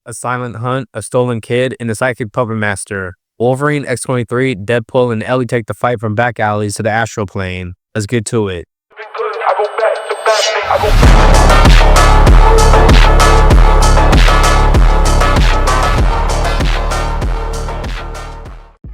a silent hunt, a stolen kid, and a psychic puppet master. Wolverine, X-23, Deadpool, and Ellie take the fight from back alleys to the astral plane. Let's get to it.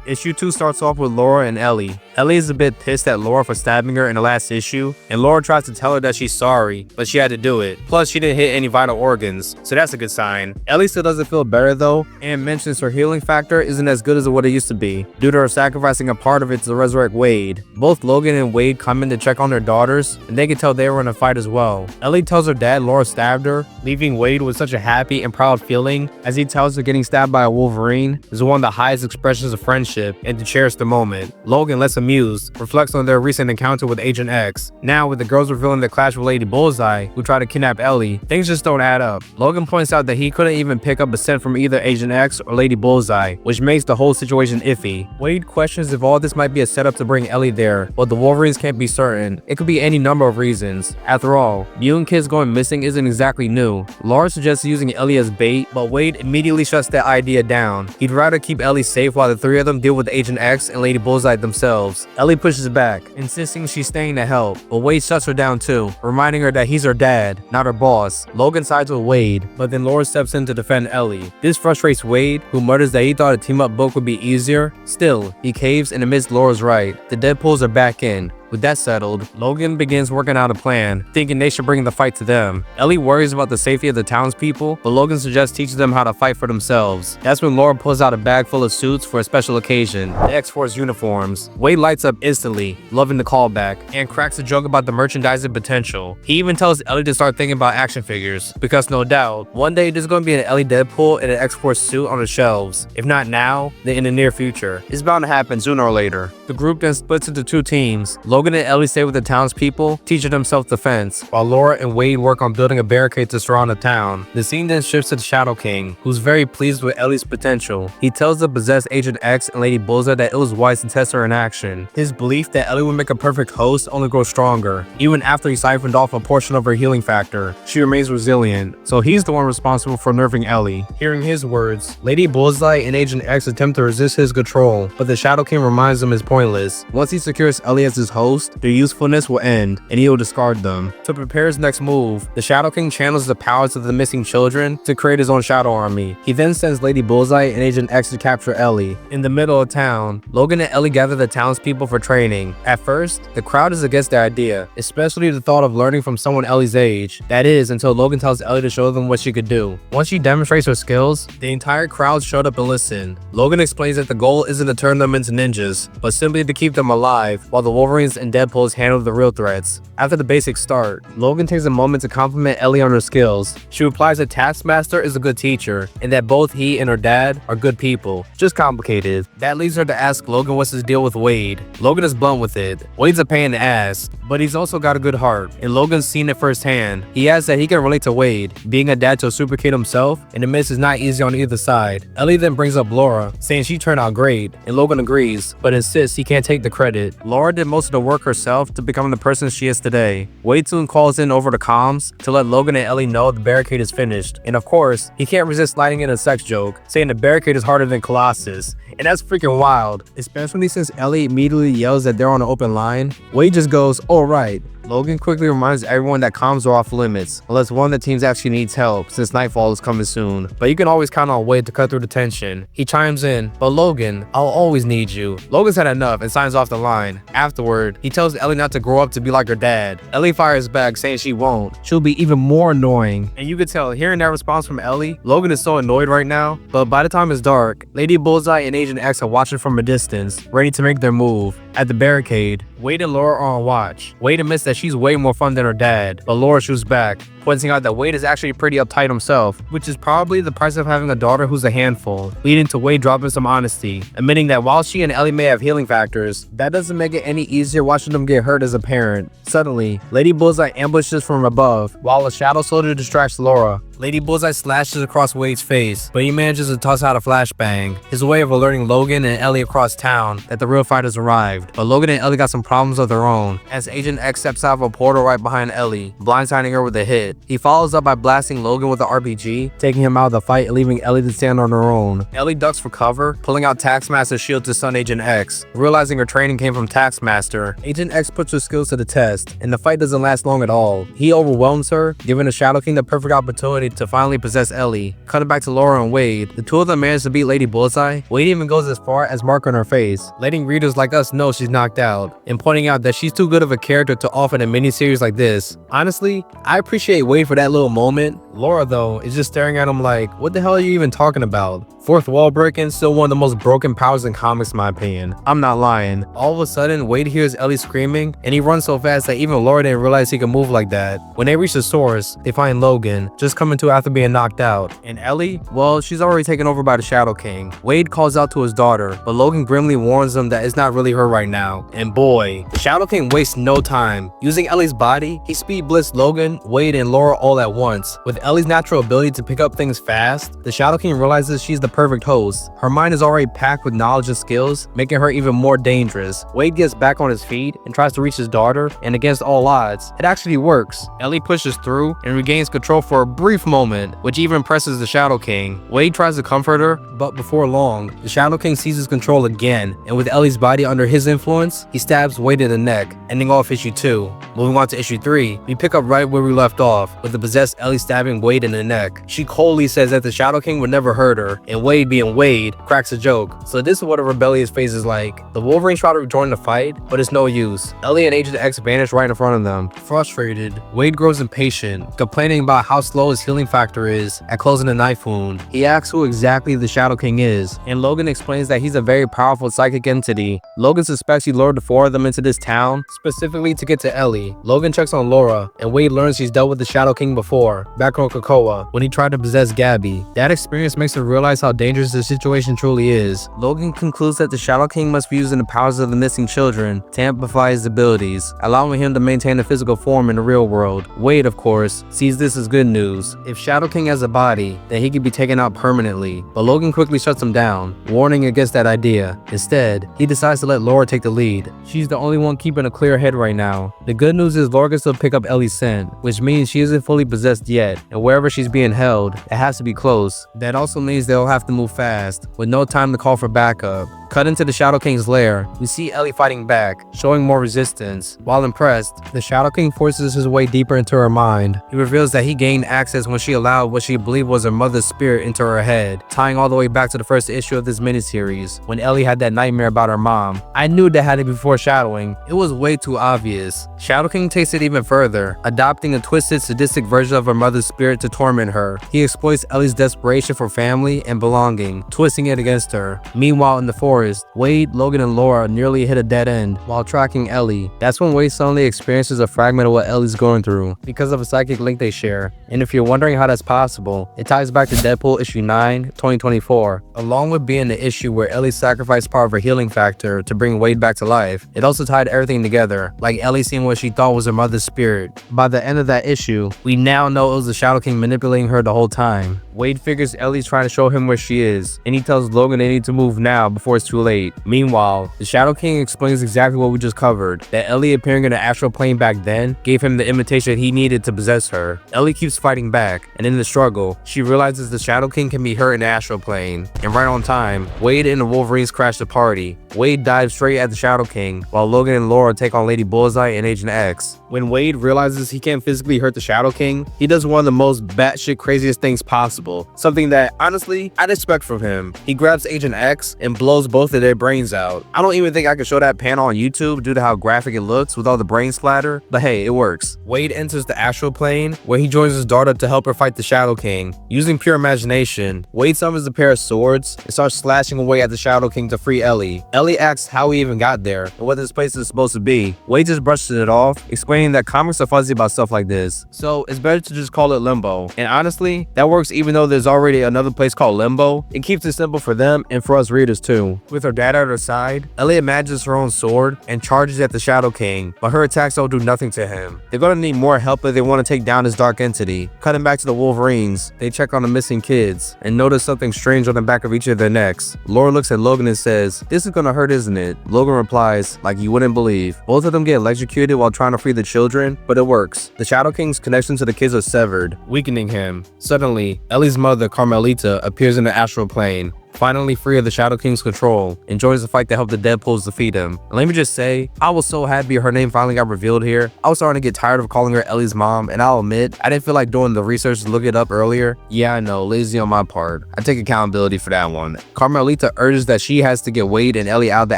Issue 2 starts off with Laura and Ellie. Ellie is a bit pissed at Laura for stabbing her in the last issue, and Laura tries to tell her that she's sorry, but she had to do it. Plus, she didn't hit any vital organs, so that's a good sign. Ellie still doesn't feel better though, and mentions her healing factor isn't as good as what it used to be, due to her sacrificing a part of it to resurrect Wade. Both Logan and Wade come in to check on their daughters, and they can tell they were in a fight as well. Ellie tells her dad Laura stabbed her, leaving Wade with such a happy and proud feeling, as he tells her getting stabbed by a Wolverine is one of the highest expressions of friendship and to cherish the moment. Logan, less amused, reflects on their recent encounter with Agent X. Now, with the girls revealing the clash with Lady Bullseye, who tried to kidnap Ellie, things just don't add up. Logan points out that he couldn't even pick up a scent from either Agent X or Lady Bullseye, which makes the whole situation iffy. Wade questions if all this might be a setup to bring Ellie there, but the Wolverines can't be certain. It could be any number of reasons. After all, mutant kids going missing isn't exactly new. Laura suggests using Ellie as bait, but Wade immediately shuts that idea down. He'd rather keep Ellie safe while the three of them deal with Agent X and Lady Bullseye themselves. Ellie pushes back, insisting she's staying to help, but Wade shuts her down too, reminding her that he's her dad, not her boss. Logan sides with Wade, but then Laura steps in to defend Ellie. This frustrates Wade, who mutters that he thought a team-up book would be easier. Still, he caves and admits Laura's right. The Deadpools are back in. With that settled, Logan begins working out a plan, thinking they should bring the fight to them. Ellie worries about the safety of the townspeople, but Logan suggests teaching them how to fight for themselves. That's when Laura pulls out a bag full of suits for a special occasion, the X-Force uniforms. Wade lights up instantly, loving the callback, and cracks a joke about the merchandising potential. He even tells Ellie to start thinking about action figures, because no doubt, one day there's going to be an Ellie Deadpool and an X-Force suit on the shelves. If not now, then in the near future. It's bound to happen sooner or later. The group then splits into two teams. Logan and Ellie stay with the townspeople, teaching them self-defense, while Laura and Wade work on building a barricade to surround the town. The scene then shifts to the Shadow King, who's very pleased with Ellie's potential. He tells the possessed Agent X and Lady Bullseye that it was wise to test her in action. His belief that Ellie would make a perfect host only grows stronger. Even after he siphoned off a portion of her healing factor, she remains resilient, so he's the one responsible for nerfing Ellie. Hearing his words, Lady Bullseye and Agent X attempt to resist his control, but the Shadow King reminds them it's pointless. Once he secures Ellie as his host, their usefulness will end, and he will discard them. To prepare his next move, the Shadow King channels the powers of the missing children to create his own shadow army. He then sends Lady Bullseye and Agent X to capture Ellie. In the middle of town, Logan and Ellie gather the townspeople for training. At first, the crowd is against the idea, especially the thought of learning from someone Ellie's age. That is, until Logan tells Ellie to show them what she could do. Once she demonstrates her skills, the entire crowd showed up and listened. Logan explains that the goal isn't to turn them into ninjas, but simply to keep them alive, while the Wolverines and Deadpools handle the real threats. After the basics start, Logan takes a moment to compliment Ellie on her skills. She replies that Taskmaster is a good teacher, and that both he and her dad are good people. Just complicated. That leads her to ask Logan what's his deal with Wade. Logan is blunt with it. Wade's a pain in the ass, but he's also got a good heart, and Logan's seen it firsthand. He adds that he can relate to Wade, being a dad to a super kid himself, and admits it's not easy on either side. Ellie then brings up Laura, saying she turned out great, and Logan agrees, but insists he can't take the credit. Laura did most of the work herself to become the person she is today. Wade soon calls in over the comms to let Logan and Ellie know the barricade is finished, and of course, he can't resist sliding in a sex joke, saying the barricade is harder than Colossus. And that's freaking wild, especially since Ellie immediately yells that they're on an open line. Wade just goes, "Alright." Logan quickly reminds everyone that comms are off limits, unless one of the teams actually needs help, since nightfall is coming soon. But you can always count on Wade to cut through the tension. He chimes in, "But Logan, I'll always need you." Logan's had enough and signs off the line. Afterward, he tells Ellie not to grow up to be like her dad. Ellie fires back, saying she won't. She'll be even more annoying. And you could tell, hearing that response from Ellie, Logan is so annoyed right now. But by the time it's dark, Lady Bullseye and Agent X are watching from a distance, ready to make their move. At the barricade, Wade and Laura are on watch. Wade admits that she's way more fun than her dad, but Laura shoots back, pointing out that Wade is actually pretty uptight himself, which is probably the price of having a daughter who's a handful, leading to Wade dropping some honesty, admitting that while she and Ellie may have healing factors, that doesn't make it any easier watching them get hurt as a parent. Suddenly, Lady Bullseye ambushes from above, while a shadow soldier distracts Laura. Lady Bullseye slashes across Wade's face, but he manages to toss out a flashbang, his way of alerting Logan and Ellie across town that the real fighters arrived. But Logan and Ellie got some problems of their own, as Agent X steps out of a portal right behind Ellie, blindsiding her with a hit. He follows up by blasting Logan with an RPG, taking him out of the fight and leaving Ellie to stand on her own. Ellie ducks for cover, pulling out Taskmaster's shield to stun Agent X. Realizing her training came from Taskmaster, Agent X puts her skills to the test, and the fight doesn't last long at all. He overwhelms her, giving the Shadow King the perfect opportunity to finally possess Ellie. Cutting back to Laura and Wade, the two of them manage to beat Lady Bullseye. Wade even goes as far as marking her face, letting readers like us know she's knocked out, and pointing out that she's too good of a character to offer in a miniseries like this. Honestly, I appreciate Wade for that little moment. Laura, though, is just staring at him like, what the hell are you even talking about? Fourth wall breaking, still one of the most broken powers in comics in my opinion. I'm not lying. All of a sudden, Wade hears Ellie screaming, and he runs so fast that even Laura didn't realize he could move like that. When they reach the source, they find Logan, just coming to after being knocked out. And Ellie? Well, she's already taken over by the Shadow King. Wade calls out to his daughter, but Logan grimly warns him that it's not really her right now. And boy, the Shadow King wastes no time. Using Ellie's body, he speed blitzed Logan, Wade, and Laura all at once. With Ellie's natural ability to pick up things fast, the Shadow King realizes she's the perfect host. Her mind is already packed with knowledge and skills, making her even more dangerous. Wade gets back on his feet and tries to reach his daughter, and against all odds, it actually works. Ellie pushes through and regains control for a brief moment, which even impresses the Shadow King. Wade tries to comfort her, but before long, the Shadow King seizes control again, and with Ellie's body under his influence, he stabs Wade in the neck, ending off issue 2. Moving on to issue 3, we pick up right where we left off, with the possessed Ellie stabbing Wade in the neck. She coldly says that the Shadow King would never hurt her, and Wade, being Wade, cracks a joke. So this is what a rebellious phase is like. The Wolverines try to rejoin the fight, but it's no use. Ellie and Agent X vanish right in front of them. Frustrated, Wade grows impatient, complaining about how slow his healing factor is at closing the knife wound. He asks who exactly the Shadow King is, and Logan explains that he's a very powerful psychic entity. Logan suspects he lured the 4 of them into this town, specifically to get to Ellie. Logan checks on Laura, and Wade learns she's dealt with the Shadow King before, back on Krakoa, when he tried to possess Gabby. That experience makes him realize how dangerous the situation truly is. Logan concludes that the Shadow King must be using the powers of the missing children to amplify his abilities, allowing him to maintain a physical form in the real world. Wade, of course, sees this as good news. If Shadow King has a body, then he could be taken out permanently, but Logan quickly shuts him down, warning against that idea. Instead, he decides to let Laura take the lead. She's the only one keeping a clear head right now. The good news is Laura can still pick up Ellie's scent, which means she isn't fully possessed yet, and wherever she's being held, it has to be close. That also means they'll have to move fast, with no time to call for backup. Cut into the Shadow King's lair, we see Ellie fighting back, showing more resistance. While impressed, the Shadow King forces his way deeper into her mind. He reveals that he gained access when she allowed what she believed was her mother's spirit into her head, tying all the way back to the first issue of this miniseries, when Ellie had that nightmare about her mom. I knew that had to be foreshadowing. It was way too obvious. Shadow King takes it even further, adopting a twisted, sadistic version of her mother's spirit to torment her. He exploits Ellie's desperation for family and belonging, twisting it against her. Meanwhile, in the forest, Wade, Logan, and Laura nearly hit a dead end while tracking Ellie. That's when Wade suddenly experiences a fragment of what Ellie's going through because of a psychic link they share. And if you're wondering how that's possible, it ties back to Deadpool issue 9, 2024. Along with being the issue where Ellie sacrificed part of her healing factor to bring Wade back to life, it also tied everything together, like Ellie seeing what she thought was her mother's spirit. By the end of that issue, we now know it was the Shadow King manipulating her the whole time. Wade figures Ellie's trying to show him where she is, and he tells Logan they need to move now before it's too late. Meanwhile, the Shadow King explains exactly what we just covered, that Ellie appearing in the astral plane back then gave him the invitation he needed to possess her. Ellie keeps fighting back, and in the struggle, she realizes the Shadow King can be hurt in the astral plane. And right on time, Wade and the Wolverines crash the party. Wade dives straight at the Shadow King, while Logan and Laura take on Lady Bullseye and Agent X. When Wade realizes he can't physically hurt the Shadow King, he does one of the most batshit craziest things possible, something that, honestly, I'd expect from him. He grabs Agent X and blows both of their brains out. I don't even think I could show that panel on YouTube due to how graphic it looks with all the brain splatter, but hey, it works. Wade enters the astral plane, where he joins his daughter to help her fight the Shadow King. Using pure imagination, Wade summons a pair of swords and starts slashing away at the Shadow King to free Ellie. Ellie asks how he even got there and what this place is supposed to be. Wade just brushes it off, explaining explaining that comics are fuzzy about stuff like this, so it's better to just call it limbo. And honestly, that works even though there's already another place called limbo. It keeps it simple for them and for us readers too. With her dad at her side, Ellie imagines her own sword and charges at the Shadow King, but her attacks don't do nothing to him. They're gonna need more help if they want to take down this dark entity. Cutting back to the Wolverines, they check on the missing kids and notice something strange on the back of each of their necks. Laura looks at Logan and says, "This is gonna hurt, isn't it?" Logan replies, "Like you wouldn't believe." Both of them get electrocuted while trying to free the children, but it works. The Shadow King's connection to the kids is severed, weakening him. Suddenly, Ellie's mother, Carmelita, appears in the astral plane. Finally free of the Shadow King's control, and joins the fight to help the Deadpools defeat him. And let me just say, I was so happy her name finally got revealed here. I was starting to get tired of calling her Ellie's mom, and I'll admit, I didn't feel like doing the research to look it up earlier. Yeah, I know, lazy on my part. I take accountability for that one. Carmelita urges that she has to get Wade and Ellie out of the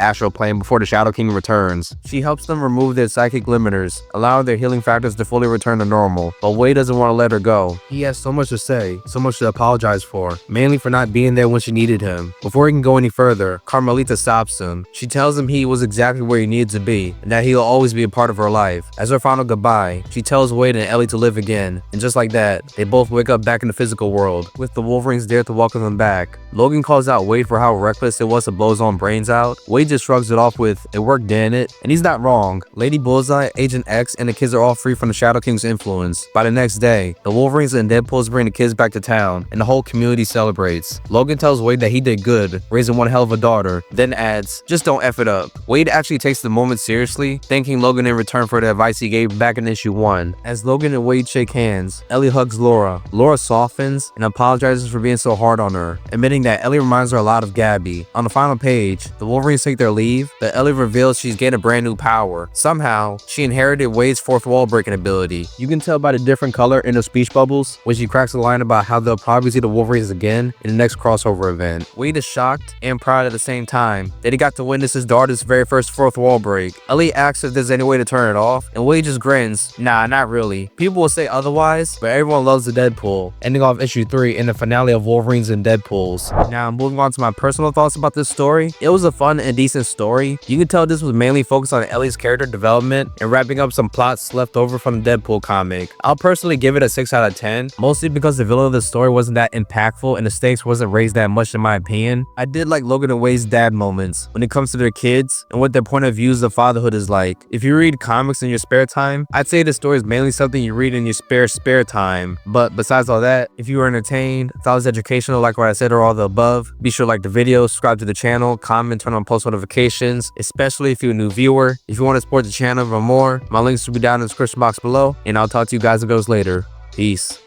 astral plane before the Shadow King returns. She helps them remove their psychic limiters, allowing their healing factors to fully return to normal, but Wade doesn't want to let her go. He has so much to say, so much to apologize for, mainly for not being there when she needed him. Before he can go any further, Carmelita stops him. She tells him he was exactly where he needed to be, and that he'll always be a part of her life. As her final goodbye, she tells Wade and Ellie to live again, and just like that, they both wake up back in the physical world, with the Wolverines there to welcome them back. Logan calls out Wade for how reckless it was to blow his own brains out. Wade just shrugs it off with, "It worked, didn't it?" And he's not wrong. Lady Bullseye, Agent X, and the kids are all free from the Shadow King's influence. By the next day, the Wolverines and Deadpools bring the kids back to town, and the whole community celebrates. Logan tells Wade that he did good, raising one hell of a daughter, then adds, "Just don't F it up." Wade actually takes the moment seriously, thanking Logan in return for the advice he gave back in issue 1. As Logan and Wade shake hands, Ellie hugs Laura. Laura softens and apologizes for being so hard on her, admitting that Ellie reminds her a lot of Gabby. On the final page, the Wolverines take their leave, but Ellie reveals she's gained a brand new power. Somehow, she inherited Wade's fourth wall breaking ability. You can tell by the different color in the speech bubbles when she cracks a line about how they'll probably see the Wolverines again in the next crossover event. Wade is shocked and proud at the same time that he got to witness his daughter's very first fourth wall break. Ellie asks if there's any way to turn it off, and Wade just grins. Nah, not really. People will say otherwise, but everyone loves the Deadpool. Ending off issue 3 in the finale of Wolverines and Deadpools. Now, moving on to my personal thoughts about this story. It was a fun and decent story. You can tell this was mainly focused on Ellie's character development and wrapping up some plots left over from the Deadpool comic. I'll personally give it a 6 out of 10, mostly because the villain of the story wasn't that impactful and the stakes wasn't raised that much in my opinion. I did like Logan and Wade's dad moments when it comes to their kids and what their point of views of fatherhood is like. If you read comics in your spare time, I'd say the story is mainly something you read in your spare time. But besides all that, if you were entertained, thought it was educational like what I said or all the above, be sure to like the video, subscribe to the channel, comment, turn on post notifications, especially if you're a new viewer. If you want to support the channel for more, my links will be down in the description box below, and I'll talk to you guys and girls later. Peace.